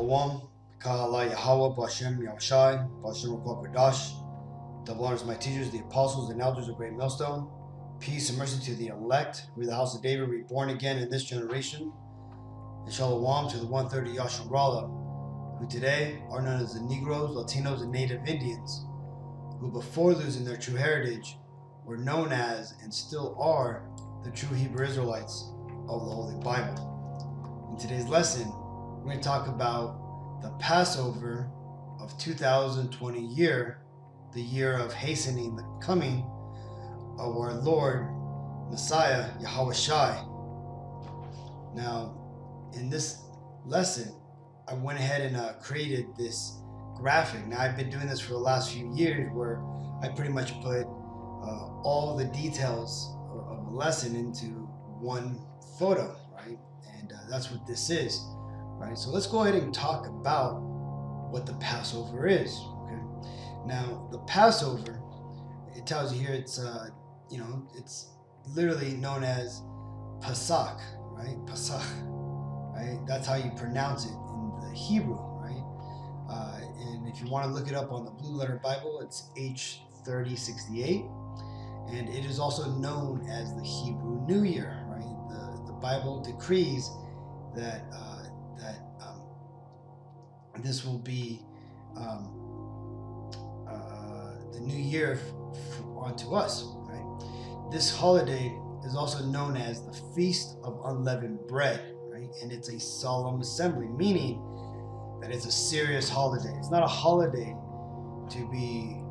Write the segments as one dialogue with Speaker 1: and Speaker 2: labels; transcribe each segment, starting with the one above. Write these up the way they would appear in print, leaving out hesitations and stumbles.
Speaker 1: Shalom, Ka'ala Yahweh, Bashem Yahushai, Bashem Ruach Kodash. Double honors my teachers, the apostles and elders of Great Millstone. Peace and mercy to the elect, who are the house of David, reborn again in this generation. And Shalom to the 130 Yasharala, who today are known as the Negroes, Latinos, and Native Indians, who before losing their true heritage were known as and still are the true Hebrew Israelites of the Holy Bible. In today's lesson, we're going to talk about the Passover of 2020 year, the year of hastening the coming of our Lord, Messiah, Yahweh Shai. Now, in this lesson, I went ahead and created this graphic. Now, I've been doing this for the last few years where I pretty much put all the details of a lesson into one photo, right? And that's what this is. Right, so let's go ahead and talk about what the Passover is. Okay, now the Passover, it tells you here, it's it's literally known as Pesach, right? Pesach, right? That's how you pronounce it in the Hebrew, right? And if you want to look it up on the Blue Letter Bible, it's H3068, and it is also known as the Hebrew New Year, right? The Bible decrees that this will be the new year unto us, right? This holiday is also known as the Feast of Unleavened Bread, right? And it's a solemn assembly, meaning that it's a serious holiday. It's not a holiday to be,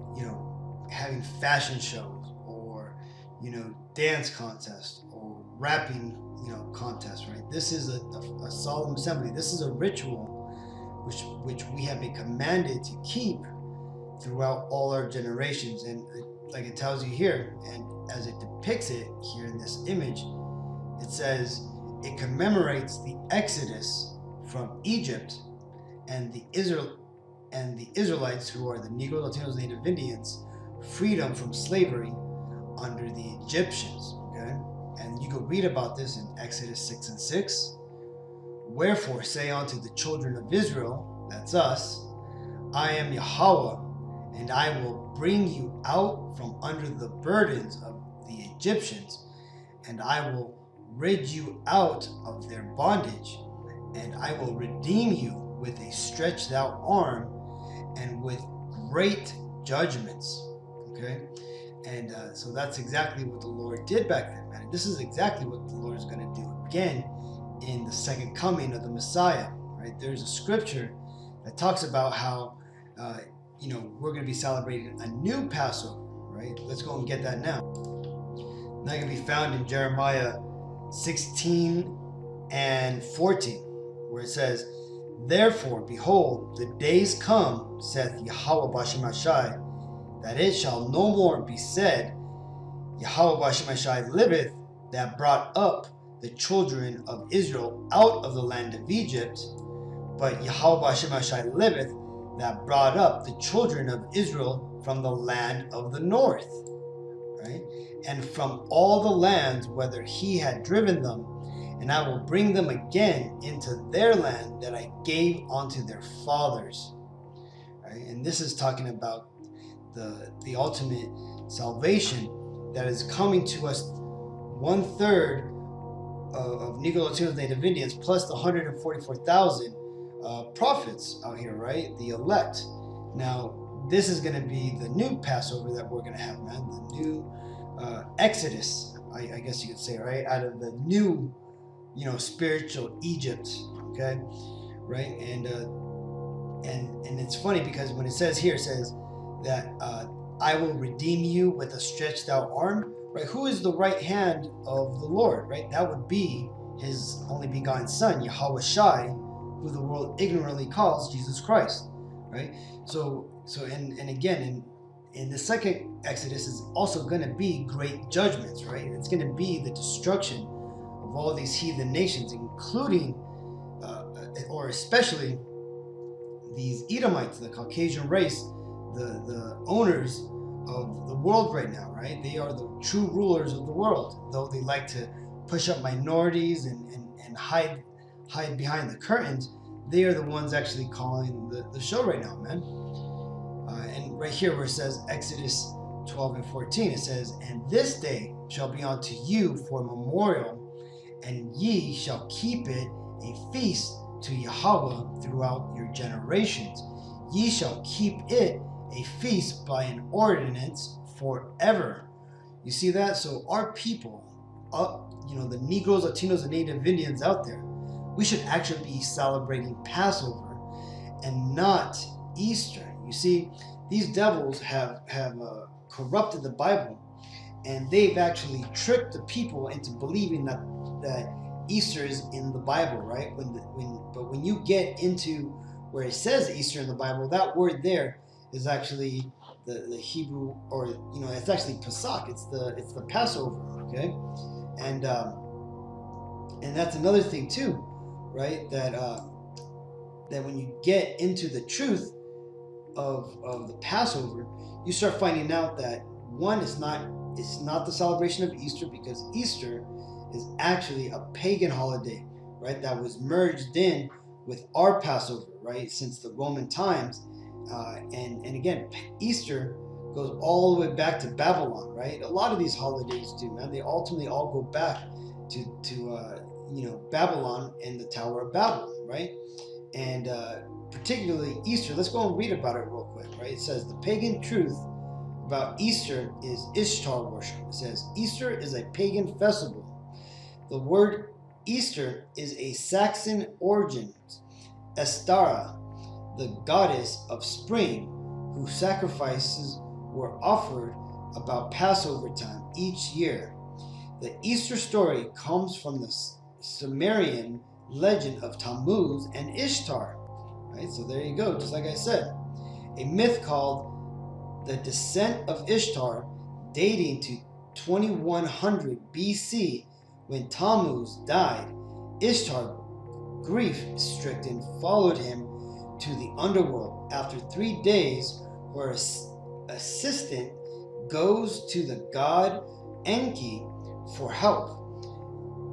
Speaker 1: having fashion shows or, dance contests or rapping, contests, right? This is a solemn assembly. This is a ritual which we have been commanded to keep throughout all our generations. And like it tells you here, and as it depicts it here in this image, it says it commemorates the Exodus from Egypt and the Israelites, who are the Negro, Latinos, Native Indians, freedom from slavery under the Egyptians. Okay, and you can read about this in Exodus 6:6. Wherefore say unto the children of Israel, that's us, I am Yahweh, and I will bring you out from under the burdens of the Egyptians, and I will rid you out of their bondage, and I will redeem you with a stretched out arm and with great judgments. Okay? And so that's exactly what the Lord did back then, man. And this is exactly what the Lord is going to do again in the second coming of the Messiah, right? There's a scripture that talks about how, we're going to be celebrating a new Passover, right? Let's go and get that now. That can be found in Jeremiah 16 and 14, where it says, Therefore, behold, the days come, saith Yahweh Bashem Ashai, that it shall no more be said, Yahweh Bashem Ashai liveth, that brought up the children of Israel out of the land of Egypt, but Yahweh Bashem Ashai liveth, that brought up the children of Israel from the land of the north, right? And from all the lands whither he had driven them, and I will bring them again into their land that I gave unto their fathers, right? And this is talking about the ultimate salvation that is coming to us, 1/3 of Negro, Latinos, Native Indians, plus the 144,000 prophets out here, right? The elect. Now, this is going to be the new Passover that we're going to have, man. The new Exodus, I guess you could say, right? Out of the new, spiritual Egypt, okay? Right? And it's funny because when it says here, it says that I will redeem you with a stretched out arm. Right, who is the right hand of the Lord, right? That would be his only begotten son, Yahweh Shai, who the world ignorantly calls Jesus Christ, right? And again, in the second Exodus is also going to be great judgments, right? It's going to be the destruction of all these heathen nations, including, or especially these Edomites, the Caucasian race, the owners of the world right now, right? They are the true rulers of the world, though they like to push up minorities and hide behind the curtains. they are the ones actually calling the show right now, man. And right here where it says Exodus 12 and 14, it says, "And this day shall be unto you for a memorial, and ye shall keep it a feast to Yahweh throughout your generations. Ye shall keep it a feast by an ordinance forever." You see that? So our people, the Negroes, Latinos, and Native Indians out there, we should actually be celebrating Passover and not Easter. You see, these devils have corrupted the Bible, and they've actually tricked the people into believing that Easter is in the Bible, right? But when you get into where it says Easter in the Bible, that word there is actually the Hebrew, or it's actually Pesach. It's the Passover, okay? And that's another thing too, right? That when you get into the truth of the Passover, you start finding out that one, it's not the celebration of Easter, because Easter is actually a pagan holiday, right? That was merged in with our Passover, right? Since the Roman times, and again, Easter goes all the way back to Babylon, right? A lot of these holidays do, man. They ultimately all go back to Babylon and the Tower of Babel, right? And particularly Easter. Let's go and read about it real quick, right? It says the pagan truth about Easter is Ishtar worship. It says Easter is a pagan festival. The word Easter is a Saxon origin. Estara, the goddess of spring, whose sacrifices were offered about Passover time each year. The Easter story comes from the Sumerian legend of Tammuz and Ishtar. Right? So there you go, just like I said. A myth called the Descent of Ishtar, dating to 2100 BC, when Tammuz died. Ishtar, grief-stricken, followed him to the underworld. After 3 days, her assistant goes to the god Enki for help.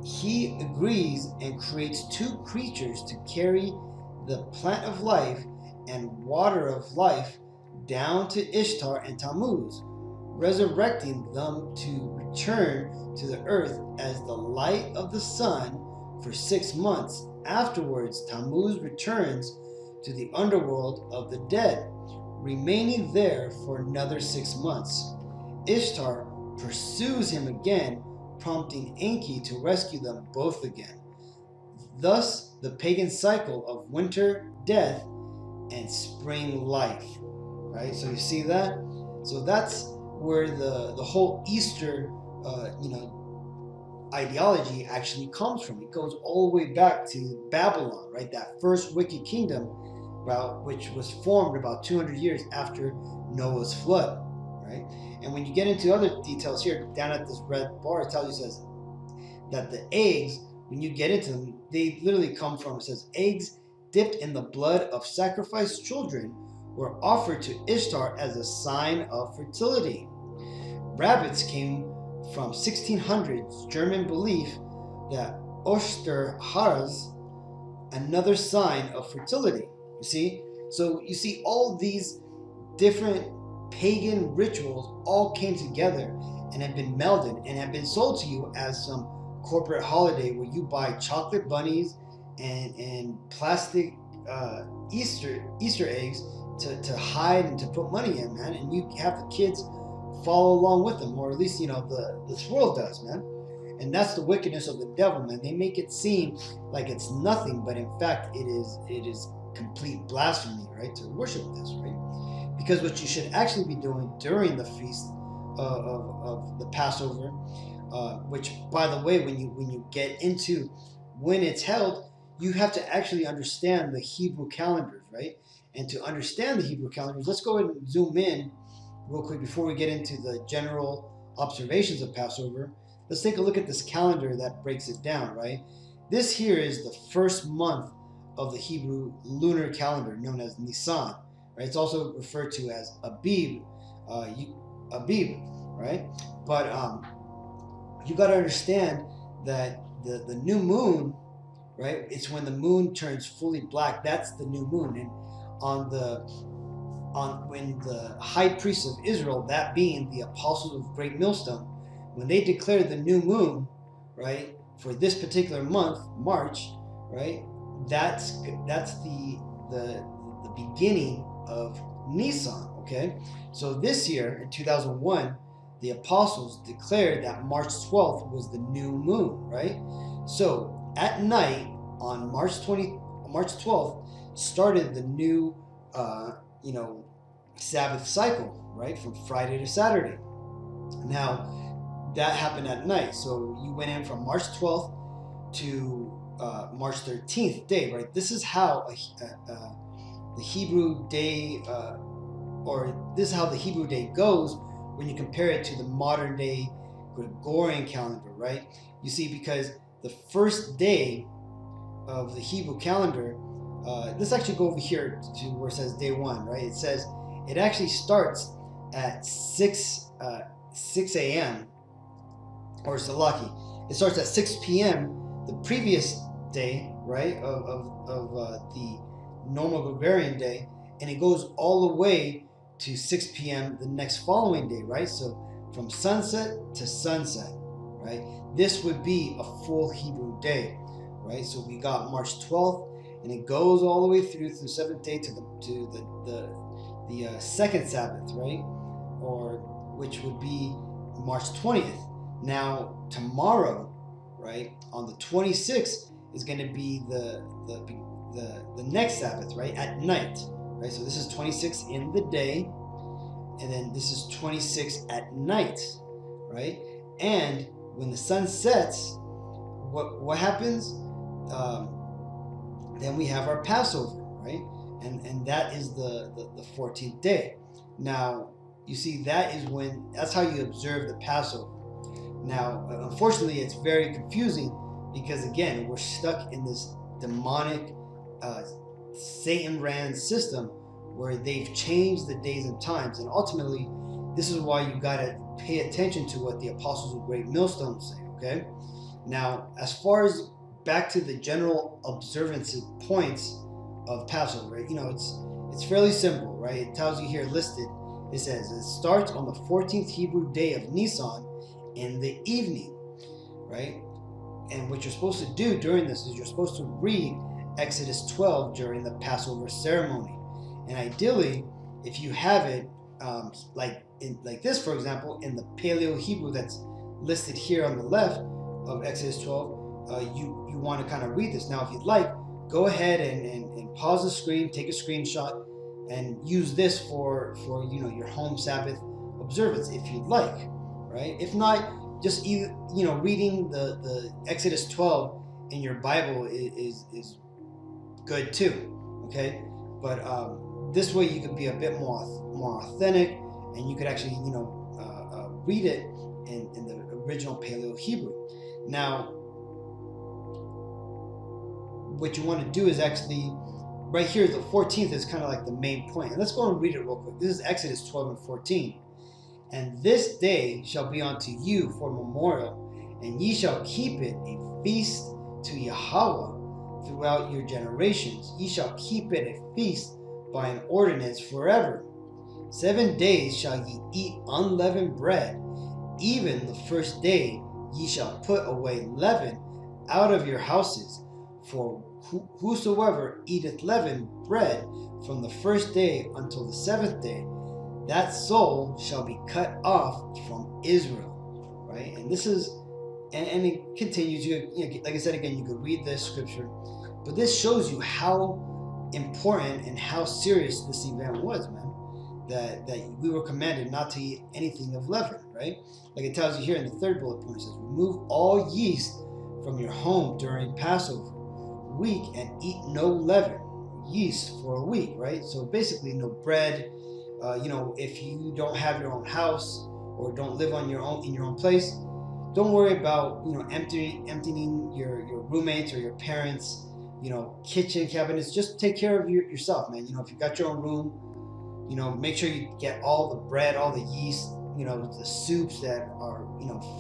Speaker 1: He agrees and creates 2 creatures to carry the plant of life and water of life down to Ishtar and Tammuz, resurrecting them to return to the earth as the light of the sun for 6 months. Afterwards, Tammuz returns to the underworld of the dead, remaining there for another 6 months. Ishtar pursues him again, prompting Enki to rescue them both again. Thus, the pagan cycle of winter death and spring life. Right? So you see that? So that's where the whole Easter, ideology actually comes from. It goes all the way back to Babylon, right? That first wicked kingdom, which was formed about 200 years after Noah's flood, right? And when you get into other details here, down at this red bar, it tells you, says that the eggs, when you get into them, they literally come from, it says, eggs dipped in the blood of sacrificed children were offered to Ishtar as a sign of fertility. Rabbits came from 1600s German belief that Osterhaus, another sign of fertility. You see? So you see all these different pagan rituals all came together and have been melded and have been sold to you as some corporate holiday where you buy chocolate bunnies and plastic Easter eggs to hide and to put money in, man, and you have the kids follow along with them, or at least this world does, man. And that's the wickedness of the devil, man. They make it seem like it's nothing, but in fact it is complete blasphemy, right, to worship this, right? Because what you should actually be doing during the feast of the Passover, which, by the way, when you get into when it's held, you have to actually understand the Hebrew calendars, right? And to understand the Hebrew calendars, let's go ahead and zoom in real quick before we get into the general observations of Passover. Let's take a look at this calendar that breaks it down, right? This here is the first month of the Hebrew lunar calendar, known as Nisan, right? It's also referred to as Abib, right? But you got to understand that the new moon, right? It's when the moon turns fully black. That's the new moon. And when the high priest of Israel, that being the apostles of Great Millstone, when they declare the new moon, right, for this particular month, March, right, that's the beginning of Nisan. Okay, so this year in 2001, the apostles declared that March 12th was the new moon, right? So at night on March 12th started the new Sabbath cycle, right, from Friday to Saturday. Now that happened at night, so you went in from March 12th to March 13th day, right? This is how the Hebrew day, or this is how the Hebrew day goes when you compare it to the modern day Gregorian calendar, right? You see, because the first day of the Hebrew calendar, let's actually go over here to where it says day one, right? It says it actually starts at 6 a.m. or Salaki. It starts at 6 p.m. the previous day, right, of the normal Gregorian day, and it goes all the way to 6 p.m. the next following day, right? So from sunset to sunset, right? This would be a full Hebrew day, right? So we got March 12th, and it goes all the way through to the seventh day to the second Sabbath, right? Or which would be March 20th. Now tomorrow, right, on the 26th is going to be the next Sabbath, right, at night, right? So this is 26 in the day, and then this is 26 at night, right? And when the sun sets, what happens? Then we have our Passover, right? And that is the 14th day. Now you see, that's how you observe the Passover. Now, unfortunately, it's very confusing because, again, we're stuck in this demonic Satan-ran system where they've changed the days and times. And ultimately, this is why you got to pay attention to what the apostles of Great Millstone say, okay? Now, as far as back to the general observance points of Passover, right? It's fairly simple, right? It tells you here listed. It says it starts on the 14th Hebrew day of Nisan in the evening, right? And what you're supposed to do during this is you're supposed to read Exodus 12 during the Passover ceremony. And ideally, if you have it like this, for example, in the Paleo Hebrew that's listed here on the left of Exodus 12, you want to kind of read this. Now, if you'd like, go ahead and pause the screen, take a screenshot, and use this for your home Sabbath observance if you'd like, right? If not, just reading the Exodus 12 in your Bible is good too, okay? But this way you could be a bit more authentic, and you could actually read it in the original Paleo Hebrew. Now, what you want to do is actually, right here, the 14th is kind of like the main point. And let's go and read it real quick. This is Exodus 12 and 14. And this day shall be unto you for memorial, and ye shall keep it a feast to Yahweh throughout your generations. Ye shall keep it a feast by an ordinance forever. 7 days shall ye eat unleavened bread. Even the first day ye shall put away leaven out of your houses. For whosoever eateth leavened bread from the first day until the seventh day, that soul shall be cut off from Israel, right? And this is, and it continues. Like I said again, you could read this scripture, but this shows you how important and how serious this event was, man. That we were commanded not to eat anything of leaven, right? Like it tells you here in the third bullet point, it says, remove all yeast from your home during Passover week and eat no leaven, yeast for a week, right? So basically no bread. If you don't have your own house or don't live in your own place, don't worry about emptying your roommates or your parents kitchen cabinets. Just take care of yourself, man. If you got your own room, make sure you get all the bread, all the yeast, the soups that are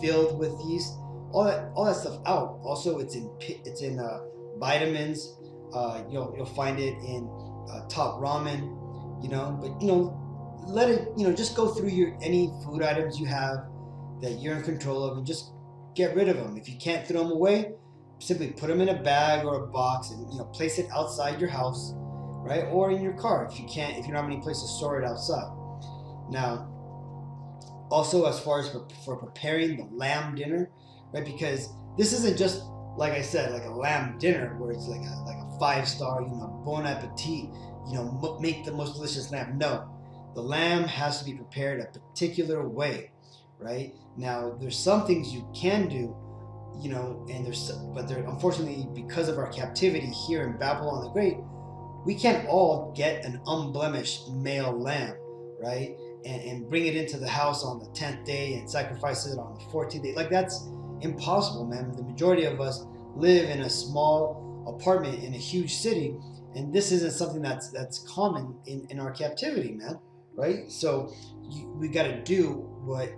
Speaker 1: filled with yeast, all that stuff out. Also, it's in vitamins. You'll find it in Top Ramen. But let it just go through your any food items you have that you're in control of, and just get rid of them. If you can't throw them away, simply put them in a bag or a box, and place it outside your house, right, or in your car if you don't have any place to store it outside. Now, also, as far as for preparing the lamb dinner, right, because this isn't just, like I said, like a lamb dinner where it's like a 5-star, bon appetit, make the most delicious lamb. No, the lamb has to be prepared a particular way, right? Now, there's some things you can do, but there, unfortunately, because of our captivity here in Babylon the Great, we can't all get an unblemished male lamb, right? And bring it into the house on the 10th day and sacrifice it on the 14th day. Like, that's impossible, man. The majority of us live in a small apartment in a huge city, and this isn't something that's common in our captivity, man, right? So we got to do what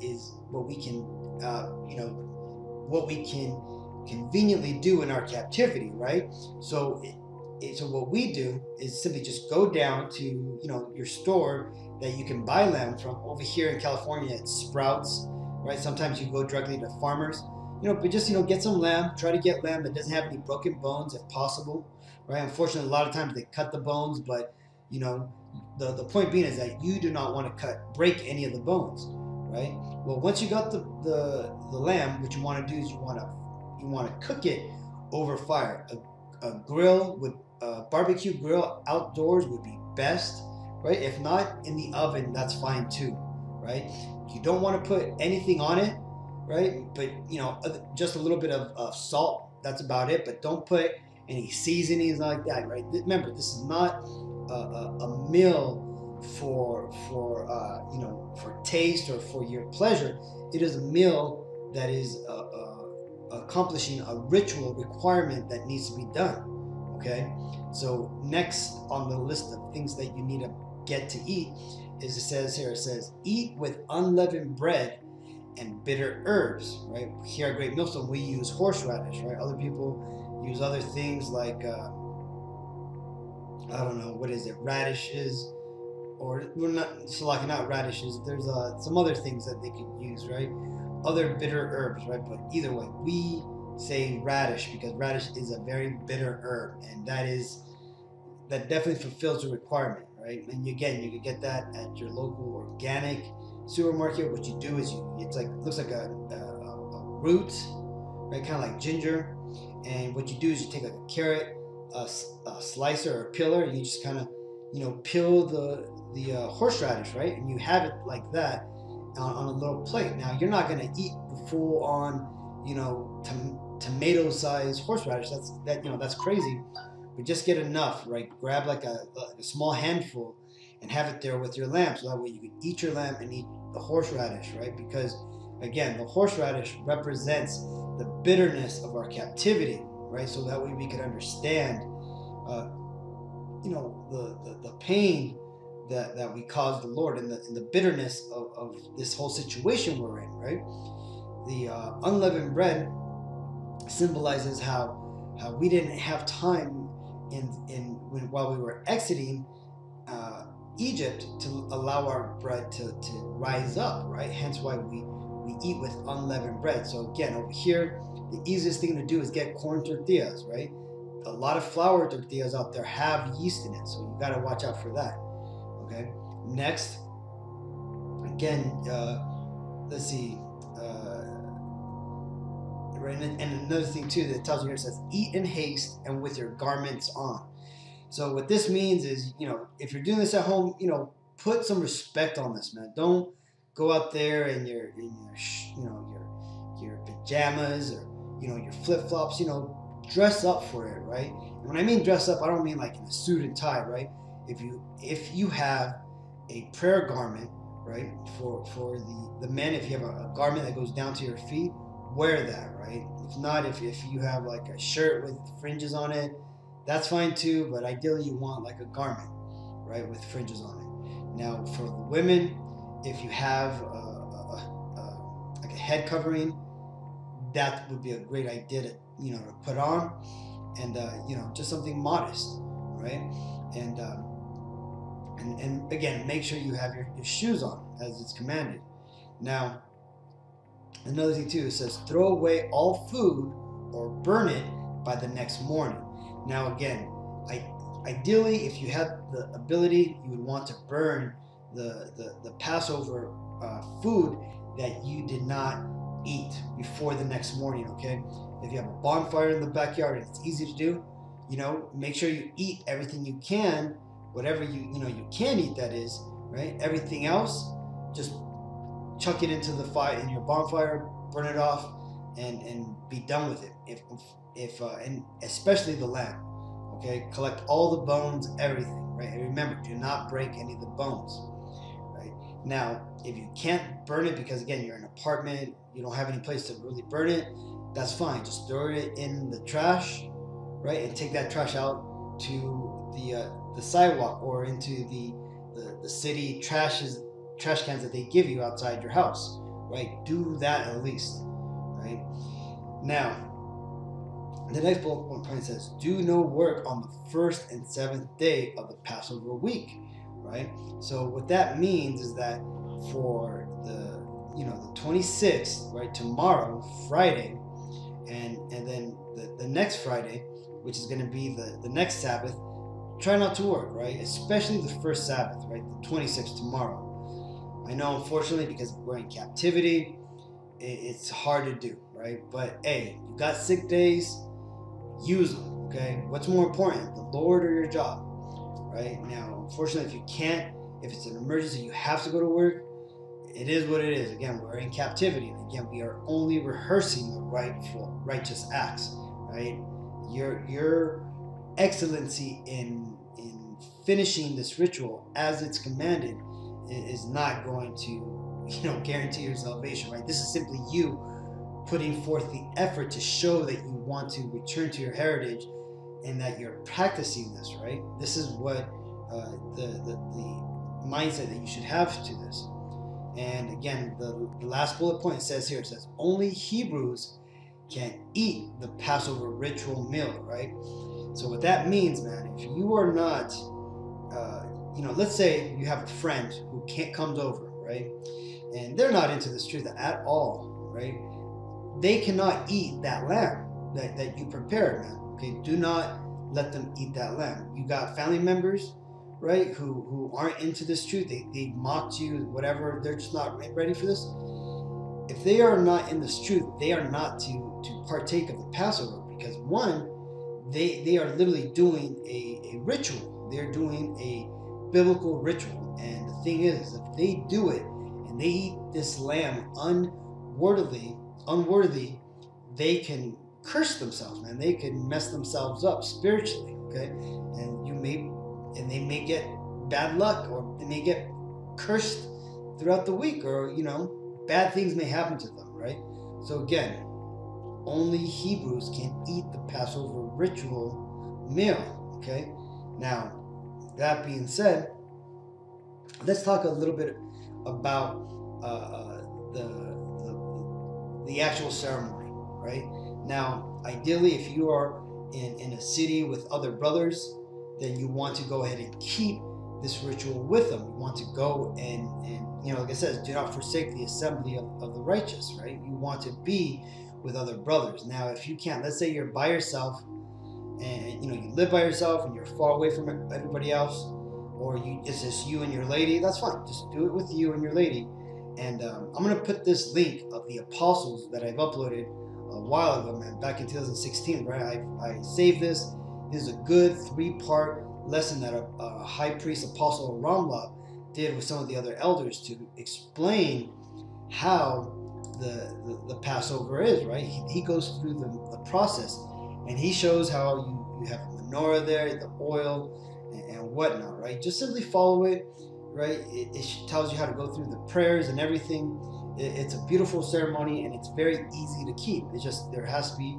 Speaker 1: we can conveniently do in our captivity, right? So what we do is simply just go down to your store that you can buy lamb from. Over here in California, it's Sprouts, right? Sometimes you go directly to farmers, but just get some lamb. Try to get lamb that doesn't have any broken bones if possible, right? Unfortunately, a lot of times they cut the bones, but the point being is that you do not want to break any of the bones, right? Well, once you got the lamb, what you want to do is you want to cook it over fire. A grill with a barbecue grill outdoors would be best, right? If not, in the oven, that's fine too, right? You don't want to put anything on it, right? But just a little bit of salt, that's about it. But don't put any seasonings like that, right? Remember, this is not a meal for taste or for your pleasure. It is a meal that is accomplishing a ritual requirement that needs to be done. Okay, so next on the list of things that you need to get to eat is it says eat with unleavened bread and bitter herbs, right? Here at Great Millstone we use horseradish, right? Other people use other things like I don't know, what is it, radishes, or not radishes, there's some other things that they could use, right? Other bitter herbs, right? But either way, we say radish because radish is a very bitter herb, and that definitely fulfills the requirement, right? And again, you can get that at your local organic supermarket. What you do is looks like a root, right? Kind of like ginger. And what you do is you take a carrot, a slicer or a peeler, and you just kind of peel the horseradish, right? And you have it like that on a little plate. Now, you're not going to eat the full on tomato-sized horseradish. That's crazy. But just get enough, right? Grab like a small handful and have it there with your lamb, so that way you can eat your lamb and eat the horseradish, right? Because again, the horseradish represents the bitterness of our captivity, right? So that way we can understand the pain that we caused the Lord, and the bitterness of this whole situation we're in, right? The unleavened bread symbolizes how we didn't have time while we were exiting Egypt to allow our bread to rise up, right? Hence why we eat with unleavened bread. So again, over here, the easiest thing to do is get corn tortillas, right? A lot of flour tortillas out there have yeast in it, so you got to watch out for that. Okay. Next, again, let's see. Right, and another thing too that tells you here, it says, "Eat in haste and with your garments on." So what this means is, if you're doing this at home, put some respect on this, man. Don't go out there in your pajamas or your flip flops. Dress up for it, right? And when I mean dress up, I don't mean like in a suit and tie, right? If you have a prayer garment, right, for the men, if you have a garment that goes down to your feet, wear that, right? If not, if you have like a shirt with fringes on it, that's fine too, but ideally you want like a garment, right, with fringes on it. Now, for the women, if you have like a head covering, that would be a great idea to put on. and just something modest, right? And again, make sure you have your shoes on as it's commanded. Now, another thing too, it says throw away all food or burn it by the next morning. Now again, ideally, if you had the ability, you would want to burn the Passover food that you did not eat before the next morning. Okay, if you have a bonfire in the backyard, and it's easy to do. Make sure you eat everything you can, whatever you can eat, that is, right? Everything else, just chuck it into the fire, in your bonfire, burn it off, and be done with it. And especially the lamb, okay? Collect all the bones, everything, right? And remember, do not break any of the bones, right? Now, if you can't burn it because, again, you're in an apartment, you don't have any place to really burn it, that's fine. Just throw it in the trash, right? And take that trash out to the sidewalk or into the city trash cans that they give you outside your house, right? Do that at least, right? Now, the next bullet point says, do no work on the first and seventh day of the Passover week, right? So what that means is that for the 26th, right, tomorrow, Friday, and then the next Friday, which is going to be the next Sabbath, try not to work, right? Especially the first Sabbath, right? The 26th tomorrow. I know, unfortunately, because we're in captivity, it's hard to do, right? But hey, you got sick days, use them, okay? What's more important, the Lord or your job, right? Now, unfortunately, if you can't, if it's an emergency, you have to go to work, it is what it is. Again, we're in captivity. And again, we are only rehearsing the righteous acts, right? Your excellency in finishing this ritual as it's commanded is not going to guarantee your salvation, right? This is simply you putting forth the effort to show that you want to return to your heritage and that you're practicing this, right? This is what the mindset that you should have to this. And again, the last bullet point says here, it says only Hebrews can eat the Passover ritual meal, right? So what that means, man, if you are not, let's say you have a friend who comes over, right? And they're not into this truth at all, right? They cannot eat that lamb that you prepared, man. Okay, do not let them eat that lamb. You got family members, right, who aren't into this truth. They mocked you, whatever. They're just not ready for this. If they are not in this truth, they are not to partake of the Passover, because one, they are literally doing a ritual. They're doing a biblical ritual. And the thing is, if they do it and they eat this lamb unworthily, they can curse themselves, man. They can mess themselves up spiritually, okay? And they may get bad luck, or they may get cursed throughout the week, or bad things may happen to them, right? So again, only Hebrews can eat the Passover ritual meal, okay? Now, that being said, let's talk a little bit about the actual ceremony, right? Now, ideally, if you are in a city with other brothers, then you want to go ahead and keep this ritual with them. You want to go and like I said, do not forsake the assembly of the righteous, right? You want to be with other brothers. Now, if you can't, let's say you're by yourself, and you live by yourself and you're far away from everybody else, or it's just you and your lady, that's fine. Just do it with you and your lady. And I'm going to put this link of the apostles that I've uploaded a while ago, man, back in 2016, right? I saved this. This is a good 3-part lesson that a high priest, Apostle Ramla, did with some of the other elders to explain how the Passover is, right? He goes through the process, and he shows how you have a menorah there, the oil, and whatnot, right? Just simply follow it, right? It tells you how to go through the prayers and everything. It's a beautiful ceremony, and it's very easy to keep. It's just it has to be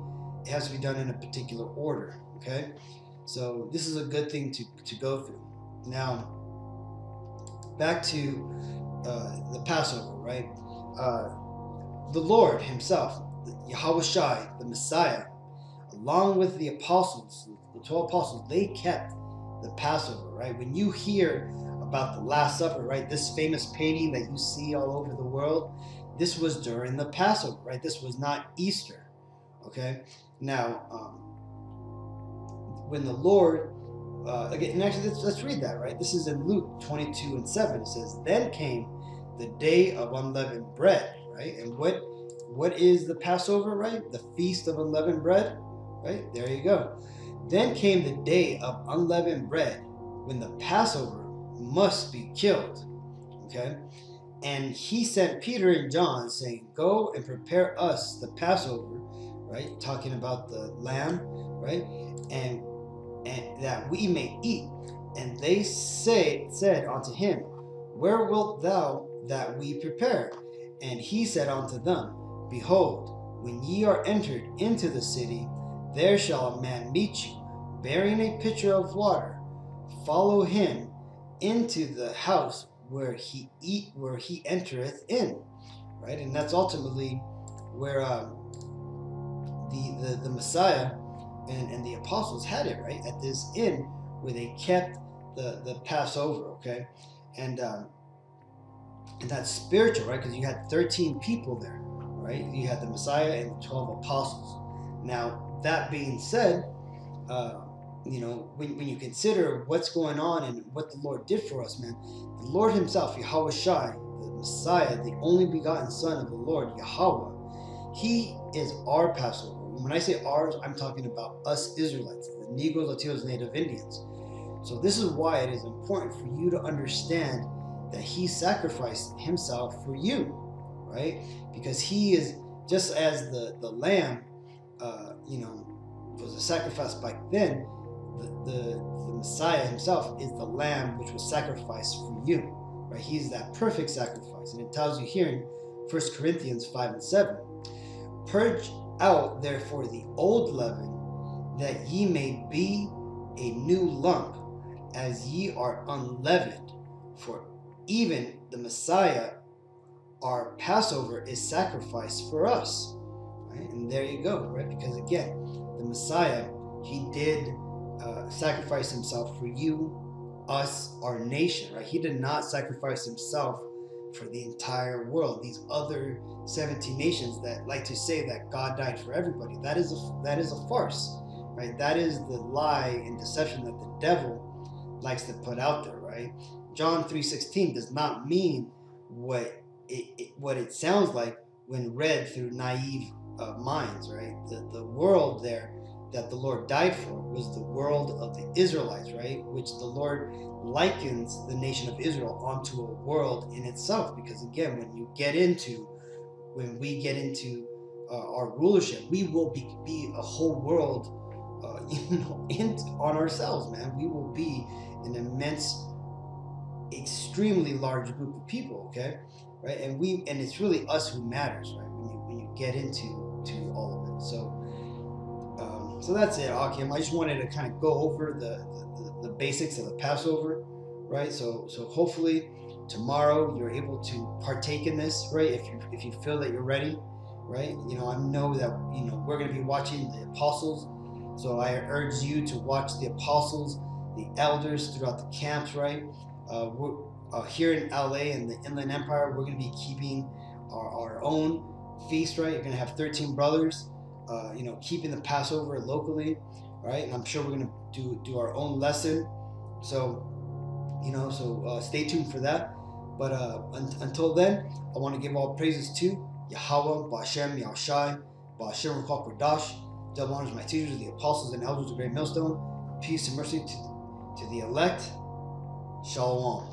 Speaker 1: done in a particular order, okay? So this is a good thing to go through. Now, back to the Passover, right? The Lord himself, Yahweh Shai, the Messiah, along with the apostles, the 12 apostles, they kept the Passover, right? When you hear about the Last Supper, right, this famous painting that you see all over the world, this was during the Passover, right? This was not Easter, okay? Now, when the Lord, again, and actually, let's read that, right? This is in Luke 22:7. It says, "Then came the day of unleavened bread," right? And what is the Passover, right? The Feast of Unleavened Bread, right? There you go. "Then came the day of unleavened bread, when the Passover must be killed." Okay? "And he sent Peter and John, saying, Go and prepare us the Passover," right? Talking about the lamb, right? And that we may eat. "And they said unto him, Where wilt thou that we prepare? And he said unto them, Behold, when ye are entered into the city, there shall a man meet you, bearing a pitcher of water. Follow him into the house where he entereth in." Right? And that's ultimately where the Messiah and the apostles had it, right? At this inn where they kept the Passover, okay? And that's spiritual, right? Because you had 13 people there, right? You had the Messiah and the 12 apostles. Now, that being said, when you consider what's going on and what the Lord did for us, man, the Lord himself, Yahweh Shai, the Messiah, the only begotten Son of the Lord, Yahweh, he is our Passover. When I say ours, I'm talking about us Israelites, the Negroes, Latinos, Native Indians. So this is why it is important for you to understand that he sacrificed himself for you, right? Because he is, just as the lamb, was a sacrifice back then, the Messiah himself is the lamb which was sacrificed for you, right? He's that perfect sacrifice. And it tells you here in 1 Corinthians 5:7, "Purge out therefore the old leaven, that ye may be a new lump, as ye are unleavened. For even the Messiah, our Passover, is sacrificed for us." Right? And there you go, right? Because again, the Messiah, he did sacrifice himself for you, us, our nation, right? He did not sacrifice himself for the entire world. These other 17 nations that like to say that God died for everybody, that is a farce, right? That is the lie and deception that the devil likes to put out there, right? John 3:16 does not mean what it sounds like when read through naive minds, right? The world there that the Lord died for was the world of the Israelites, right? Which the Lord likens the nation of Israel onto a world in itself. Because again, when we get into our rulership, we will be a whole world, on ourselves, man. We will be an immense, extremely large group of people, okay, right? And it's really us who matters, right? When you get into all of it. So that's it, Akim. I just wanted to kind of go over the basics of the Passover, right? So hopefully tomorrow you're able to partake in this, right? If you feel that you're ready, right? I know that we're going to be watching the apostles, so I urge you to watch the apostles, the elders throughout the camps, right? We're here in LA and the Inland Empire, we're going to be keeping our own feast, right? You're going to have 13 brothers, keeping the Passover locally, right? And I'm sure we're going to do our own lesson. So, stay tuned for that. But until then, I want to give all praises to Yahweh, Ba'Shem, Yahushai, Ba'Shem, Ruach Kodash. Double honors my teachers, the apostles and elders of Great Millstone. Peace and mercy to the elect. Shalom.